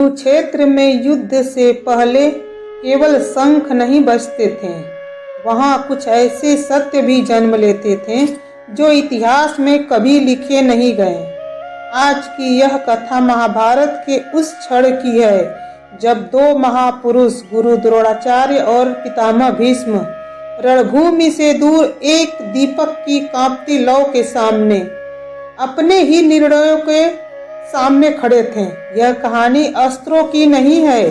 कुरुक्षेत्र में युद्ध से पहले केवल शंख नहीं बजते थे, वहाँ कुछ ऐसे सत्य भी जन्म लेते थे जो इतिहास में कभी लिखे नहीं गए। आज की यह कथा महाभारत के उस क्षण की है जब दो महापुरुष गुरु द्रोणाचार्य और पितामह भीष्म रणभूमि से दूर एक दीपक की कांपती लौ के सामने अपने ही निर्णयों के सामने खड़े थे। यह कहानी अस्त्रों की नहीं है,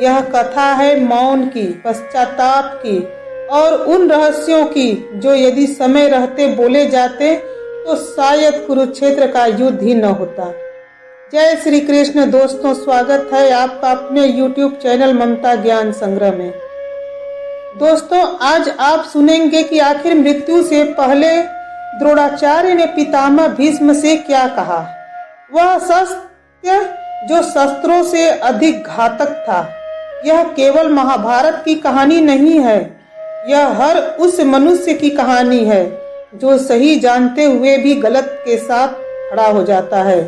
यह कथा है मौन की, पश्चाताप की और उन रहस्यों की जो यदि समय रहते बोले जाते तो शायद कुरुक्षेत्र का युद्ध ही न होता। जय श्री कृष्ण दोस्तों, स्वागत है आपका अपने YouTube चैनल ममता ज्ञान संग्रह में। दोस्तों, आज आप सुनेंगे कि आखिर मृत्यु से पहले द्रोणाचार्य ने पितामह भीष्म से क्या कहा। वह सत्य जो शस्त्रों से अधिक घातक था। यह केवल महाभारत की कहानी नहीं है, यह हर उस मनुष्य की कहानी है जो सही जानते हुए भी गलत के साथ खड़ा हो जाता है।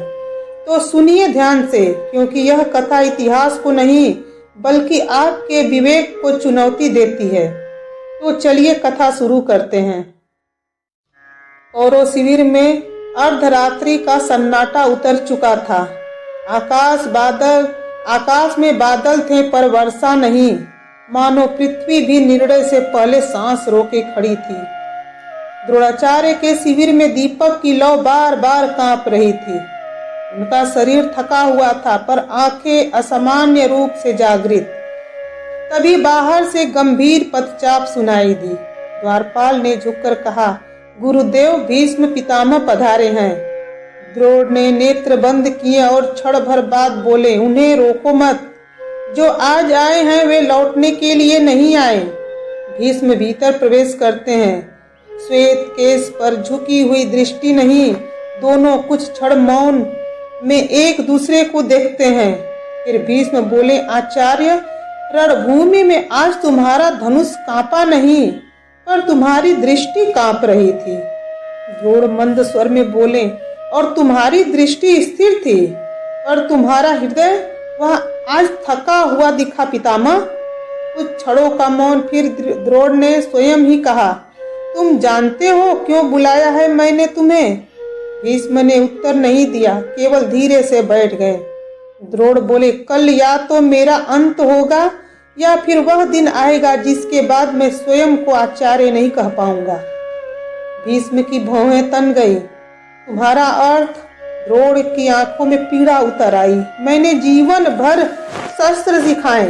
तो सुनिए ध्यान से, क्योंकि यह कथा इतिहास को नहीं बल्कि आपके विवेक को चुनौती देती है। तो चलिए कथा शुरू करते हैं। कौरव शिविर में अर्धरात्रि का सन्नाटा उतर चुका था। आकाश में बादल थे पर वर्षा नहीं, मानो पृथ्वी भी निर्णय से पहले सांस रोके खड़ी थी। द्रोणाचार्य के शिविर में दीपक की लौ बार बार कांप रही थी। उनका शरीर थका हुआ था पर आंखें असामान्य रूप से जागृत। तभी बाहर से गंभीर पदचाप सुनाई दी। द्वारपाल ने झुककर कहा, गुरुदेव भीष्म पितामह पधारे हैं। द्रोण ने नेत्र बंद किए और क्षण भर बाद बोले, उन्हें रोको मत, जो आज आए हैं वे लौटने के लिए नहीं आए। भीष्म भीतर प्रवेश करते हैं। श्वेत केश पर झुकी हुई दृष्टि नहीं, दोनों कुछ क्षण मौन में एक दूसरे को देखते हैं। फिर भीष्म बोले, आचार्य, रणभूमि में आज तुम्हारा धनुष कांपा नहीं पर तुम्हारी दृष्टि कांप रही थी। द्रोण मंद स्वर में बोले, और तुम्हारी दृष्टि स्थिर थी पर तुम्हारा हृदय वह आज थका हुआ दिखा पितामह। कुछ क्षणों का मौन, फिर द्रोण ने स्वयं ही कहा, तुम जानते हो क्यों बुलाया है मैंने तुम्हें। भीष्म ने उत्तर नहीं दिया, केवल धीरे से बैठ गए। द्रोण बोले, कल या तो मेरा अंत होगा या फिर वह दिन आएगा जिसके बाद मैं स्वयं को आचार्य नहीं कह पाऊंगा। भीष्म की भौहें तन गई। तुम्हारा अर्थ? द्रोण की आंखों में पीड़ा उतर आई। मैंने जीवन भर शस्त्र सिखाए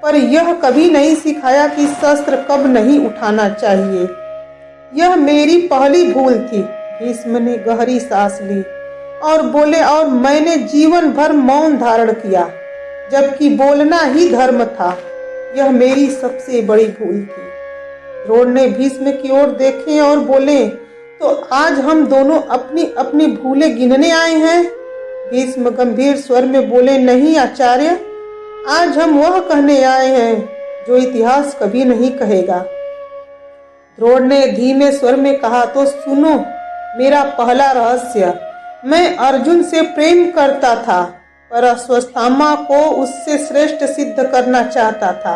पर यह कभी नहीं सिखाया कि शस्त्र कब नहीं उठाना चाहिए। यह मेरी पहली भूल थी। भीष्म ने गहरी सांस ली और बोले, और मैंने जीवन भर मौन धारण किया जबकि बोलना ही धर्म था। यह मेरी सबसे बड़ी भूल थी। द्रोण ने भीष्म की ओर देखे और बोले, तो आज हम दोनों अपनी अपनी भूलें गिनने आए हैं। भीष्म गंभीर स्वर में बोले, नहीं आचार्य, आज हम वह कहने आए हैं जो इतिहास कभी नहीं कहेगा। द्रोण ने धीमे स्वर में कहा, तो सुनो मेरा पहला रहस्य। मैं अर्जुन से प्रेम करता था पर अश्वत्थामा को उससे श्रेष्ठ सिद्ध करना चाहता था।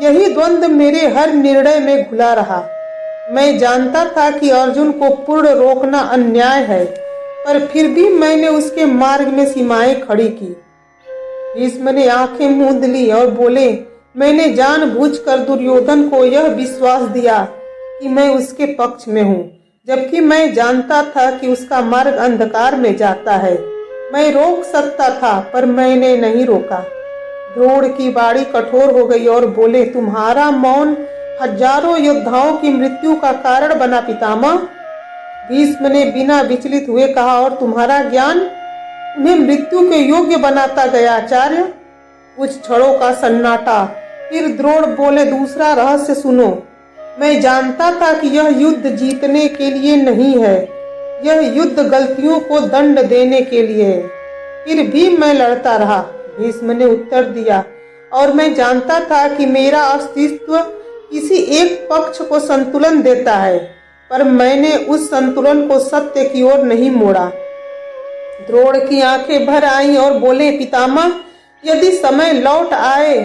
यही द्वंद्व मेरे हर निर्णय में घुला रहा। मैं जानता था कि अर्जुन को पूर्ण रोकना अन्याय है, पर फिर भी मैंने उसके मार्ग में सीमाएं खड़ी की। भीष्म ने आंखें मूंद ली और बोले, मैंने जानबूझकर दुर्योधन को यह विश्वास दिया कि मैं उसके पक्ष में हूँ, जबकि मैं जानता था कि उसका मार्ग अंधकार में जाता है। मैं रोक सकता था पर मैंने नहीं रोका। द्रोण की बाड़ी कठोर हो गई और बोले, तुम्हारा मौन हजारों योद्धाओं की मृत्यु का कारण बना पितामह। भीष्म ने बिना विचलित हुए कहा, और तुम्हारा ज्ञान उन्हें मृत्यु के योग्य बनाता गया आचार्य। कुछ क्षणों का सन्नाटा, फिर द्रोण बोले, दूसरा रहस्य सुनो। मैं जानता था कि यह युद्ध जीतने के लिए नहीं है, यह युद्ध गलतियों को दंड देने के लिए है। फिर भी मैं लड़ता रहा। भीष्म ने उत्तर दिया, और मैं जानता था कि मेरा अस्तित्व किसी एक पक्ष को संतुलन देता है, पर मैंने उस संतुलन को सत्य की ओर नहीं मोड़ा। द्रोण की आंखें भर आईं और बोले, पितामह, यदि समय लौट आए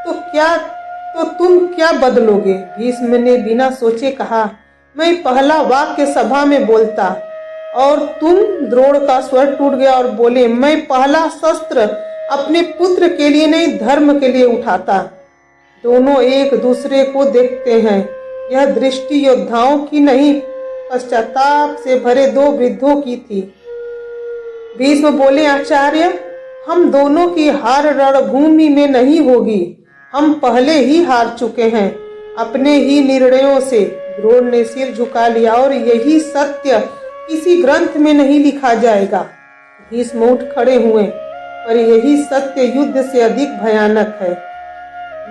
तो तुम क्या बदलोगे? भीष्म ने बिना सोचे कहा, मैं पहला वाक्य सभा में बोलता। और तुम? द्रोण का स्वर टूट गया और बोले, मैं पहला शस्त्र अपने पुत्र के लिए नहीं, धर्म के लिए उठाता। दोनों एक दूसरे को देखते हैं। यह दृष्टि योद्धाओं की नहीं, पश्चाताप से भरे दो वृद्धों की थी। भीष्म बोले, आचार्य, हम दोनों की हार रणभूमि में नहीं होगी। हम पहले ही हार चुके हैं अपने ही निर्णयों से। द्रोण ने सिर झुका लिया, और यही सत्य किसी ग्रंथ में नहीं लिखा जाएगा। भीष्म उठ खड़े हुए, पर यही सत्य युद्ध से अधिक भयानक है।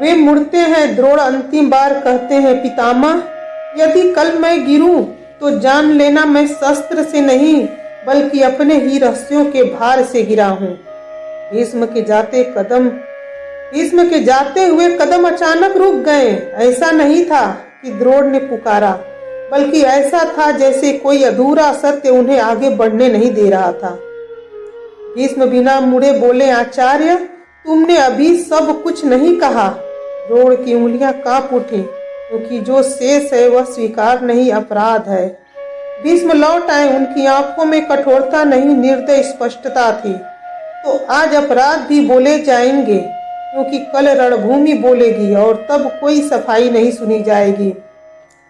वे मुड़ते हैं। द्रोण अंतिम बार कहते हैं, पितामह, यदि कल मैं गिरूं तो जान लेना मैं शस्त्र से नहीं बल्कि अपने ही रस्सियों के भार से गिरा हूं। भीष्म के जाते हुए कदम अचानक रुक गए। ऐसा नहीं था कि द्रोण ने पुकारा, बल्कि ऐसा था जैसे कोई अधूरा सत्य उन्हें आगे बढ़ने नहीं दे रहा था। भीष्म बिना मुड़े बोले, आचार्य, तुमने अभी सब कुछ नहीं कहा। द्रोण की उंगलियां कांप उठी, क्योंकि जो शेष है वह स्वीकार नहीं, अपराध है। भीष्म लौट आए। उनकी आंखों में कठोरता नहीं, निर्दय स्पष्टता थी। तो आज अपराध भी बोले जाएंगे, क्योंकि कल रणभूमि बोलेगी और तब कोई सफाई नहीं सुनी जाएगी।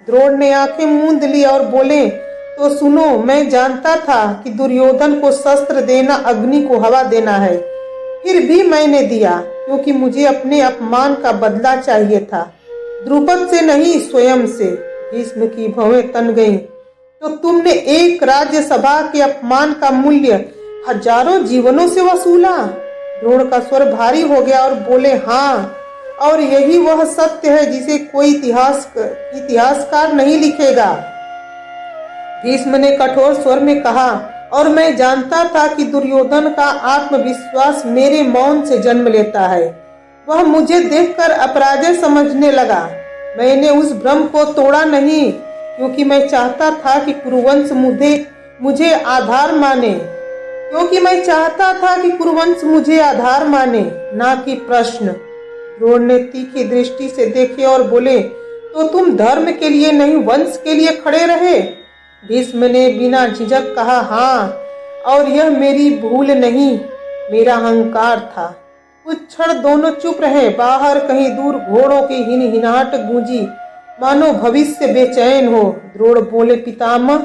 द्रोण ने आंखें मूंद ली और बोले, तो सुनो, मैं जानता था कि दुर्योधन को शस्त्र देना अग्नि को हवा देना है। फिर भी मैंने दिया, क्योंकि मुझे अपने अपमान का बदला चाहिए था, द्रुपद से नहीं, स्वयं से। भीष्म की भवें तन गईं। तो तुमने एक राज्यसभा के अपमान का मूल्य हजारों जीवनों से वसूला? द्रोण का स्वर भारी हो गया और बोले, हाँ, और यही वह सत्य है जिसे कोई इतिहासकार नहीं लिखेगा। भीष्म ने कठोर स्वर में कहा, और मैं जानता था कि दुर्योधन का आत्मविश्वास मेरे मौन से जन्म लेता है। वह मुझे देखकर अपराजय समझने लगा। मैंने उस भ्रम को तोड़ा नहीं, क्योंकि मैं चाहता था कि कुरुवंश मुझे आधार माने, ना कि प्रश्न। द्रोण ने तीखी दृष्टि से देखे और बोले, तो तुम धर्म के लिए नहीं, वंश के लिए खड़े रहे? भीष्म ने बिना झिझक कहा, हाँ, और यह मेरी भूल नहीं, मेरा अहंकार था। कुछ क्षण दोनों चुप रहे। बाहर कहीं दूर घोड़ों की हिनहिनाहट गूंजी, मानो भविष्य बेचैन हो। द्रोण बोले, पितामह,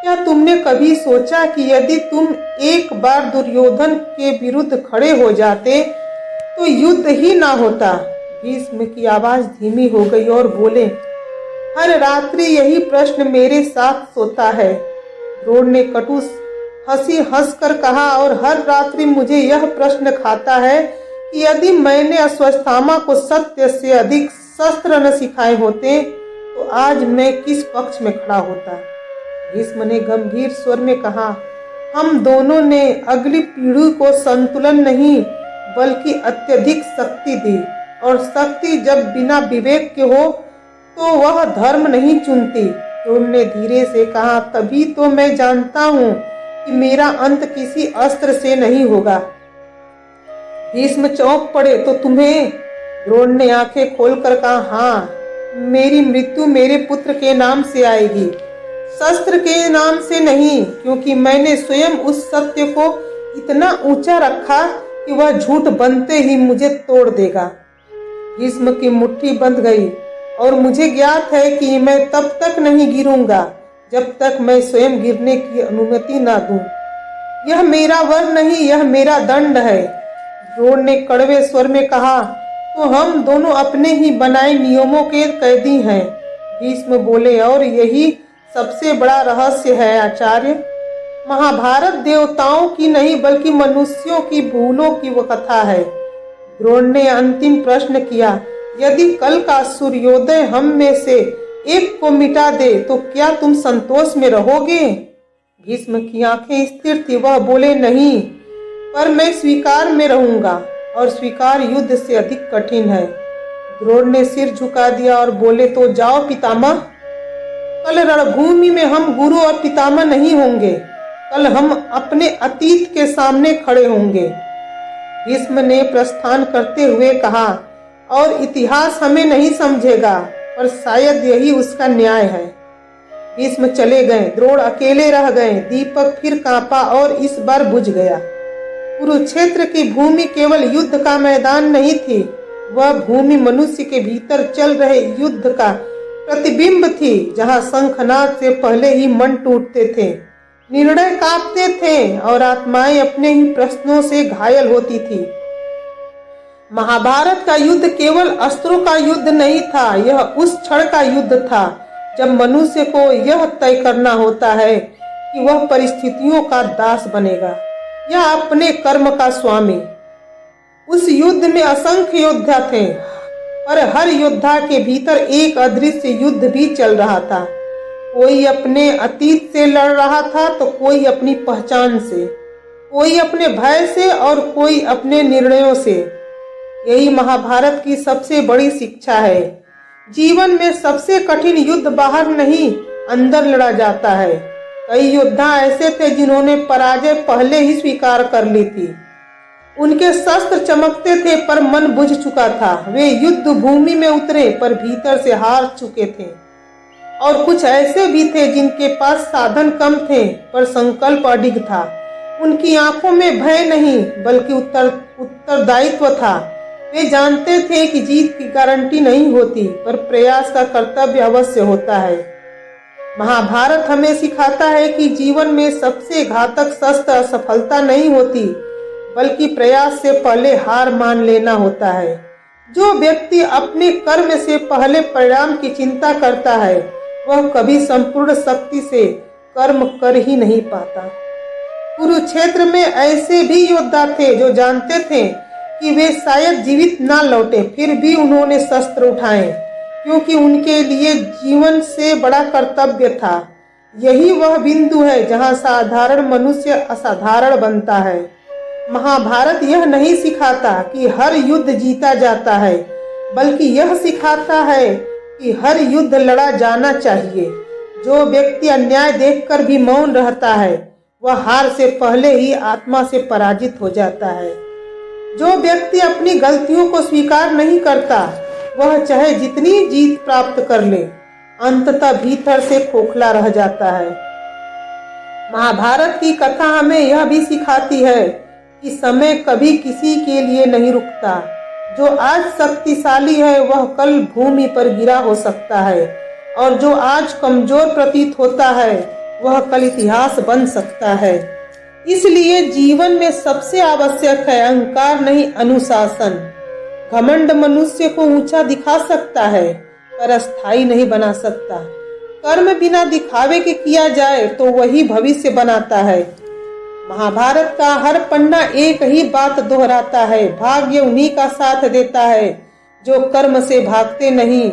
क्या तुमने कभी सोचा कि यदि तुम एक बार दुर्योधन के विरुद्ध खड़े हो जाते तो युद्ध ही ना होता? भीष्म की आवाज धीमी हो गई और बोले, हर रात्रि यही प्रश्न मेरे साथ सोता है। द्रोण ने कटु हंसी हंसकर कहा, और हर रात्रि मुझे यह प्रश्न खाता है कि यदि मैंने अश्वत्थामा को सत्य से अधिक शस्त्र न सिखाए होते तो आज मैं किस पक्ष में खड़ा होता? भीष्म ने गंभीर स्वर में कहा, हम दोनों ने अगली पीढ़ी को संतुलन नहीं बल्कि अत्यधिक शक्ति दी, और शक्ति जब बिना विवेक के हो तो वह धर्म नहीं चुनती। द्रोण ने धीरे से कहा, तभी तो मैं जानता हूँ कि मेरा अंत किसी अस्त्र से नहीं होगा। भीष्म चौंक पड़े, तो तुम्हें? द्रोण ने आंखें खोलकर कहा, हाँ, मेरी मृत्यु मेरे पुत्र के नाम से आएगी, शस्त्र के नाम से नहीं, क्योंकि मैंने स्वयं उस सत्य को इतना ऊंचा रखा कि वह झूठ बनते ही मुझे तोड़ देगा। भीष्म की मुट्ठी बंध गई, और मुझे ज्ञात है कि मैं तब तक नहीं गिरूंगा जब तक मैं स्वयं गिरने की अनुमति ना दूं। यह मेरा वर नहीं, यह मेरा दंड है। द्रोण ने कड़वे स्वर में कहा, तो हम दोनों अपने ही बनाए नियमों के कैदी हैं। भीष्म बोले, और यही सबसे बड़ा रहस्य है आचार्य। महाभारत देवताओं की नहीं बल्कि मनुष्यों की भूलों की वो कथा है। द्रोण ने अंतिम प्रश्न किया, यदि कल का सूर्योदय हम में से एक को मिटा दे तो क्या तुम संतोष में रहोगे? भीष्म की आंखें स्थिर थी। वह बोले, नहीं, पर मैं स्वीकार में रहूंगा, और स्वीकार युद्ध से अधिक कठिन है। द्रोण ने सिर झुका दिया और बोले, तो जाओ पितामह, कल रणभूमि में हम गुरु और पितामह नहीं होंगे, कल हम अपने अतीत के सामने खड़े होंगे। भीष्म ने प्रस्थान करते हुए कहा, और इतिहास हमें नहीं समझेगा, पर शायद यही उसका न्याय है। भीष्म चले गए, द्रोण अकेले रह गए। दीपक फिर कांपा और इस बार बुझ गया। कुरुक्षेत्र की भूमि केवल युद्ध का मैदान नहीं थी, वह भूमि मनुष्य के भीतर चल रहे युद्ध का प्रतिबिंब थी, जहां शंखनाद से पहले ही मन टूटते थे, निर्णय कांपते थे और आत्माएं अपने ही प्रश्नों से घायल होती थी। महाभारत का युद्ध केवल अस्त्रों का युद्ध नहीं था, यह उस क्षण का युद्ध था जब मनुष्य को यह तय करना होता है कि वह परिस्थितियों का दास बनेगा या अपने कर्म का स्वामी। उस युद्ध में असंख्य योद्धा थे, पर हर योद्धा के भीतर एक अदृश्य युद्ध भी चल रहा था। कोई अपने अतीत से लड़ रहा था तो कोई अपनी पहचान से, कोई अपने भय से और कोई अपने निर्णयों से। यही महाभारत की सबसे बड़ी शिक्षा है। जीवन में सबसे कठिन युद्ध बाहर नहीं, अंदर लड़ा जाता है। कई योद्धा ऐसे थे जिन्होंने पराजय पहले ही स्वीकार कर ली थी। उनके शस्त्र चमकते थे पर मन बुझ चुका था। वे युद्ध भूमि में उतरे पर भीतर से हार चुके थे। और कुछ ऐसे भी थे जिनके पास साधन कम थे पर संकल्प अडिग था। उनकी आंखों में भय नहीं बल्कि उत्तरदायित्व था। वे जानते थे कि जीत की गारंटी नहीं होती, पर प्रयास का कर्तव्य अवश्य होता है। महाभारत हमें सिखाता है कि जीवन में सबसे घातक शस्त्र असफलता नहीं होती, बल्कि प्रयास से पहले हार मान लेना होता है। जो व्यक्ति अपने कर्म से पहले परिणाम की चिंता करता है, वह कभी संपूर्ण शक्ति से कर्म कर ही नहीं पाता। कुरुक्षेत्र में ऐसे भी योद्धा थे जो जानते थे कि वे शायद जीवित ना लौटे, फिर भी उन्होंने शस्त्र उठाए, क्योंकि उनके लिए जीवन से बड़ा कर्तव्य था। यही वह बिंदु है जहां साधारण मनुष्य असाधारण बनता है। महाभारत यह नहीं सिखाता कि हर युद्ध जीता जाता है, बल्कि यह सिखाता है कि हर युद्ध लड़ा जाना चाहिए। जो व्यक्ति अन्याय देखकर भी मौन रहता है, वह हार से पहले ही आत्मा से पराजित हो जाता है। जो व्यक्ति अपनी गलतियों को स्वीकार नहीं करता, वह चाहे जितनी जीत प्राप्त कर ले, अंततः भीतर से खोखला रह जाता है। महाभारत की कथा हमें यह भी सिखाती है कि समय कभी किसी के लिए नहीं रुकता। जो आज शक्तिशाली है वह कल भूमि पर गिरा हो सकता है, और जो आज कमजोर प्रतीत होता है वह कल इतिहास बन सकता है। इसलिए जीवन में सबसे आवश्यक है अहंकार नहीं, अनुशासन। घमंड मनुष्य को ऊंचा दिखा सकता है, पर अस्थायी नहीं बना सकता। कर्म बिना दिखावे के किया जाए तो वही भविष्य बनाता है। महाभारत का हर पन्ना एक ही बात दोहराता है, भाग्य उन्हीं का साथ देता है जो कर्म से भागते नहीं,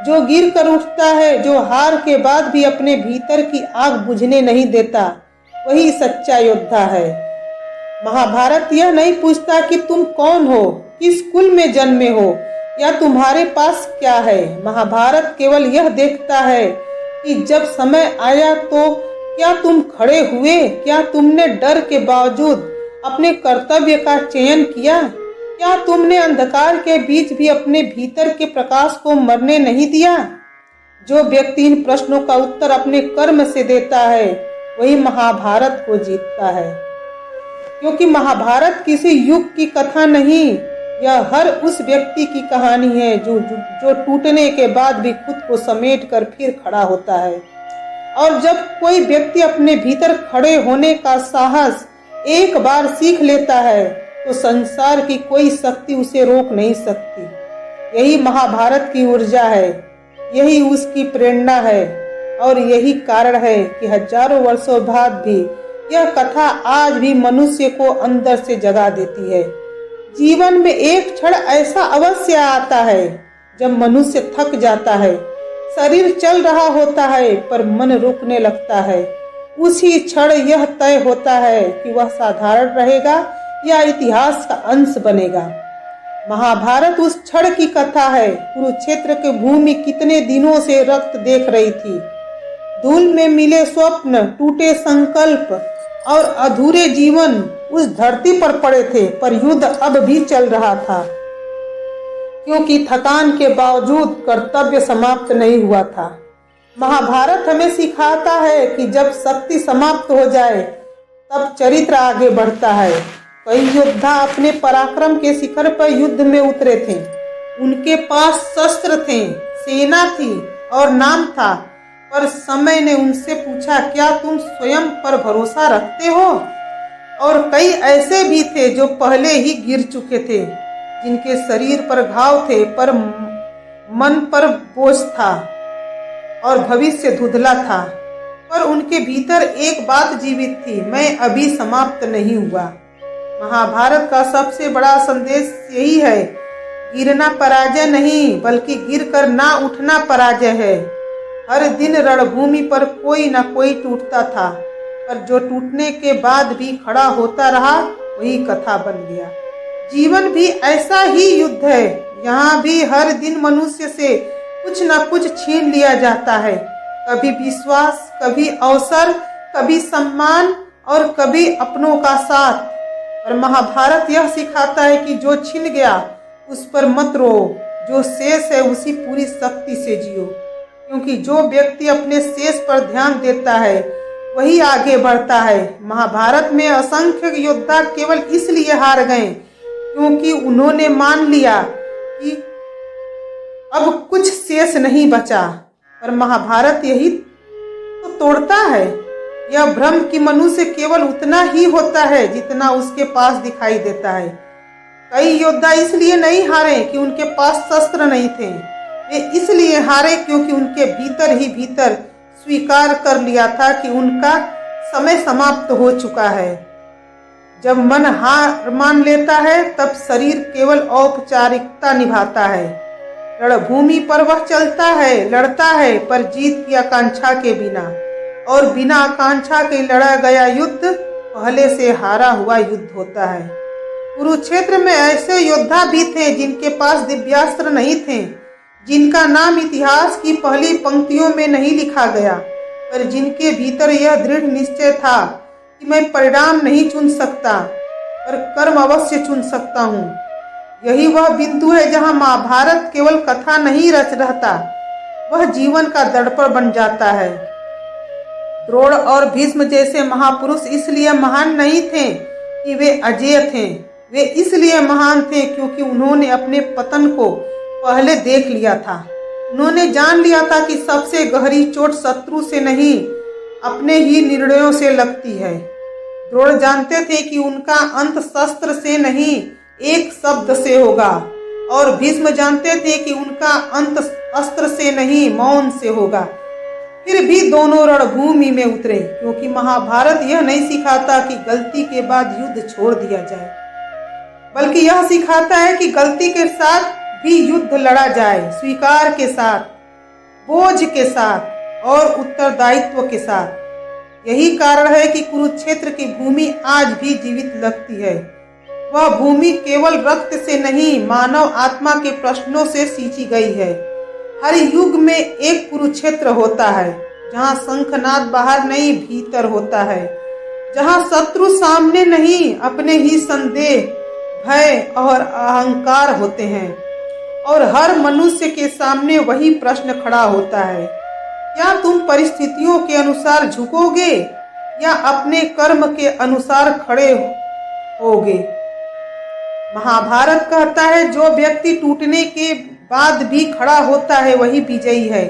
जो गिर कर उठता है, जो हार के बाद भी अपने भीतर की आग बुझने नहीं देता, वही सच्चा योद्धा है। महाभारत यह नहीं पूछता कि तुम कौन हो, किस कुल में जन्मे हो या तुम्हारे पास क्या है। महाभारत केवल यह देखता है कि जब समय आया तो क्या तुम खड़े हुए, क्या तुमने डर के बावजूद अपने कर्तव्य का चयन किया, क्या तुमने अंधकार के बीच भी अपने भीतर के प्रकाश को मरने नहीं दिया। जो व्यक्ति इन प्रश्नों का उत्तर अपने कर्म से देता है, वही महाभारत को जीतता है। क्योंकि महाभारत किसी युग की कथा नहीं, यह हर उस व्यक्ति की कहानी है जो टूटने के बाद भी खुद को समेट कर फिर खड़ा होता है। और जब कोई व्यक्ति अपने भीतर खड़े होने का साहस एक बार सीख लेता है, तो संसार की कोई शक्ति उसे रोक नहीं सकती। यही महाभारत की ऊर्जा है, यही उसकी प्रेरणा है, और यही कारण है कि हजारों वर्षों बाद भी यह कथा आज भी मनुष्य को अंदर से जगा देती है। जीवन में एक क्षण ऐसा अवश्य आता है जब मनुष्य थक जाता है, शरीर चल रहा होता है पर मन रुकने लगता है। उसी क्षण यह तय होता है कि वह साधारण रहेगा या इतिहास का अंश बनेगा। महाभारत उस क्षण की कथा है। कुरुक्षेत्र की भूमि कितने दिनों से रक्त देख रही थी। धूल में मिले स्वप्न, टूटे संकल्प और अधूरे जीवन उस धरती पर पड़े थे, पर युद्ध अब भी चल रहा था, क्योंकि थकान के बावजूद कर्तव्य समाप्त नहीं हुआ था। महाभारत हमें सिखाता है कि जब शक्ति समाप्त हो जाए तब चरित्र आगे बढ़ता है। कई योद्धा अपने पराक्रम के शिखर पर युद्ध में उतरे थे। उनके पास शस्त्र थे, सेना थी और नाम था, पर समय ने उनसे पूछा, क्या तुम स्वयं पर भरोसा रखते हो? और कई ऐसे भी थे जो पहले ही गिर चुके थे, जिनके शरीर पर घाव थे, पर मन पर बोझ था और भविष्य धुंधला था, पर उनके भीतर एक बात जीवित थी, मैं अभी समाप्त नहीं हुआ। महाभारत का सबसे बड़ा संदेश यही है, गिरना पराजय नहीं, बल्कि गिरकर ना उठना पराजय है। हर दिन रणभूमि पर कोई ना कोई टूटता था, पर जो टूटने के बाद भी खड़ा होता रहा वही कथा बन गया। जीवन भी ऐसा ही युद्ध है। यहाँ भी हर दिन मनुष्य से कुछ न कुछ छीन लिया जाता है, कभी विश्वास, कभी अवसर, कभी सम्मान और कभी अपनों का साथ। पर महाभारत यह सिखाता है कि जो छिन गया उस पर मत रो, जो शेष है उसी पूरी शक्ति से जियो, क्योंकि जो व्यक्ति अपने शेष पर ध्यान देता है वही आगे बढ़ता है। महाभारत में असंख्य योद्धा केवल इसलिए हार गए क्योंकि उन्होंने मान लिया कि अब कुछ शेष नहीं बचा। पर महाभारत यही तो तोड़ता है यह भ्रम कि मनुष्य केवल उतना ही होता है जितना उसके पास दिखाई देता है। कई योद्धा इसलिए नहीं हारे कि उनके पास शस्त्र नहीं थे, वे इसलिए हारे क्योंकि उनके भीतर ही भीतर स्वीकार कर लिया था कि उनका समय समाप्त हो चुका है। जब मन हार मान लेता है तब शरीर केवल औपचारिकता निभाता है। रणभूमि पर वह चलता है, लड़ता है, पर जीत की आकांक्षा के बिना, और बिना आकांक्षा के लड़ा गया युद्ध पहले से हारा हुआ युद्ध होता है। कुरुक्षेत्र में ऐसे योद्धा भी थे जिनके पास दिव्यास्त्र नहीं थे, जिनका नाम इतिहास की पहली पंक्तियों में नहीं लिखा गया, पर जिनके भीतर यह दृढ़ निश्चय था कि मैं परिणाम नहीं चुन सकता, पर कर्म अवश्य चुन सकता हूँ। यही वह बिंदु है जहाँ महाभारत केवल कथा नहीं रच रहता, वह जीवन का दर्पण बन जाता है। द्रोण और भीष्म जैसे महापुरुष इसलिए महान नहीं थे कि वे अजेय थे, वे इसलिए महान थे क्योंकि उन्होंने अपने पतन को पहले देख लिया था। उन्होंने जान लिया था कि सबसे गहरी चोट शत्रु से नहीं, अपने ही निर्णयों से लगती है। द्रोण जानते थे कि उनका अंत शस्त्र से नहीं, एक शब्द से होगा, और भीष्म जानते थे कि उनका अंत अस्त्र से नहीं, मौन से होगा। फिर भी दोनों रणभूमि में उतरे, क्योंकि महाभारत यह नहीं सिखाता कि गलती के बाद युद्ध छोड़ दिया जाए, बल्कि यह सिखाता है कि गलती के साथ भी युद्ध लड़ा जाए, स्वीकार के साथ, बोझ के साथ और उत्तरदायित्व के साथ। यही कारण है कि कुरुक्षेत्र की भूमि आज भी जीवित लगती है। वह भूमि केवल रक्त से नहीं, मानव आत्मा के प्रश्नों से सींची गई है। हर युग में एक कुरुक्षेत्र होता है, जहाँ शंखनाद बाहर नहीं भीतर होता है, जहाँ शत्रु सामने नहीं, अपने ही संदेह, भय और अहंकार होते हैं, और हर मनुष्य के सामने वही प्रश्न खड़ा होता है, क्या तुम परिस्थितियों के अनुसार झुकोगे या अपने कर्म के अनुसार खड़े होगे? महाभारत कहता है, जो व्यक्ति टूटने के बाद भी खड़ा होता है वही विजयी है,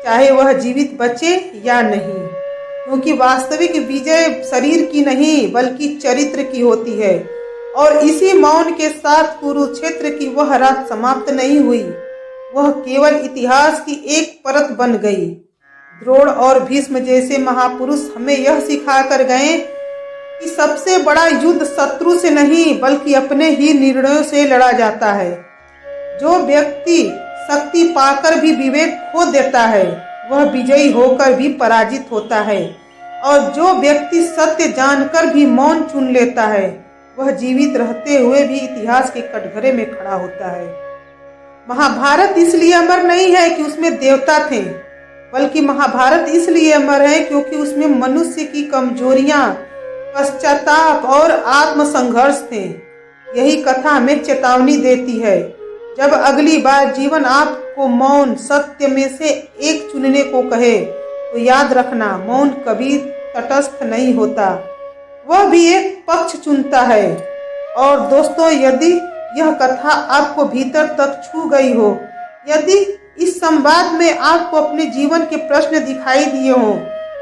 चाहे वह जीवित बचे या नहीं, क्योंकि वास्तविक विजय शरीर की नहीं बल्कि चरित्र की होती है। और इसी मौन के साथ कुरुक्षेत्र की वह रात समाप्त नहीं हुई, वह केवल इतिहास की एक परत बन गई। द्रोण और भीष्म जैसे महापुरुष हमें यह सिखा कर गए कि सबसे बड़ा युद्ध शत्रु से नहीं बल्कि अपने ही निर्णयों से लड़ा जाता है। जो व्यक्ति शक्ति पाकर भी विवेक खो देता है वह विजयी होकर भी पराजित होता है, और जो व्यक्ति सत्य जानकर भी मौन चुन लेता है वह जीवित रहते हुए भी इतिहास के कटघरे में खड़ा होता है। महाभारत इसलिए अमर नहीं है कि उसमें देवता थे, बल्कि महाभारत इसलिए अमर है क्योंकि उसमें मनुष्य की कमजोरियां, पश्चाताप और आत्मसंघर्ष थे। यही कथा हमें चेतावनी देती है, जब अगली बार जीवन आपको मौन सत्य में से एक चुनने को कहे तो याद रखना, मौन कभी तटस्थ नहीं होता, वह भी एक पक्ष चुनता है। और दोस्तों, यदि यह कथा आपको भीतर तक छू गई हो, यदि इस संवाद में आपको अपने जीवन के प्रश्न दिखाई दिए हों,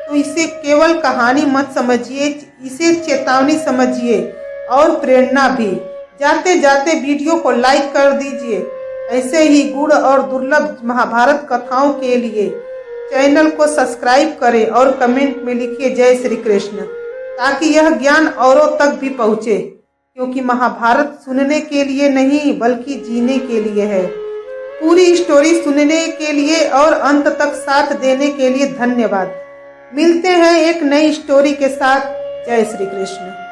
तो इसे केवल कहानी मत समझिए, इसे चेतावनी समझिए और प्रेरणा भी। जाते जाते वीडियो को लाइक कर दीजिए। ऐसे ही गुड़ और दुर्लभ महाभारत कथाओं के लिए चैनल को सब्सक्राइब करें और कमेंट में लिखिए जय श्री कृष्ण, ताकि यह ज्ञान औरों तक भी पहुँचे, क्योंकि महाभारत सुनने के लिए नहीं बल्कि जीने के लिए है। पूरी स्टोरी सुनने के लिए और अंत तक साथ देने के लिए धन्यवाद। मिलते हैं एक नई स्टोरी के साथ। जय श्री कृष्ण।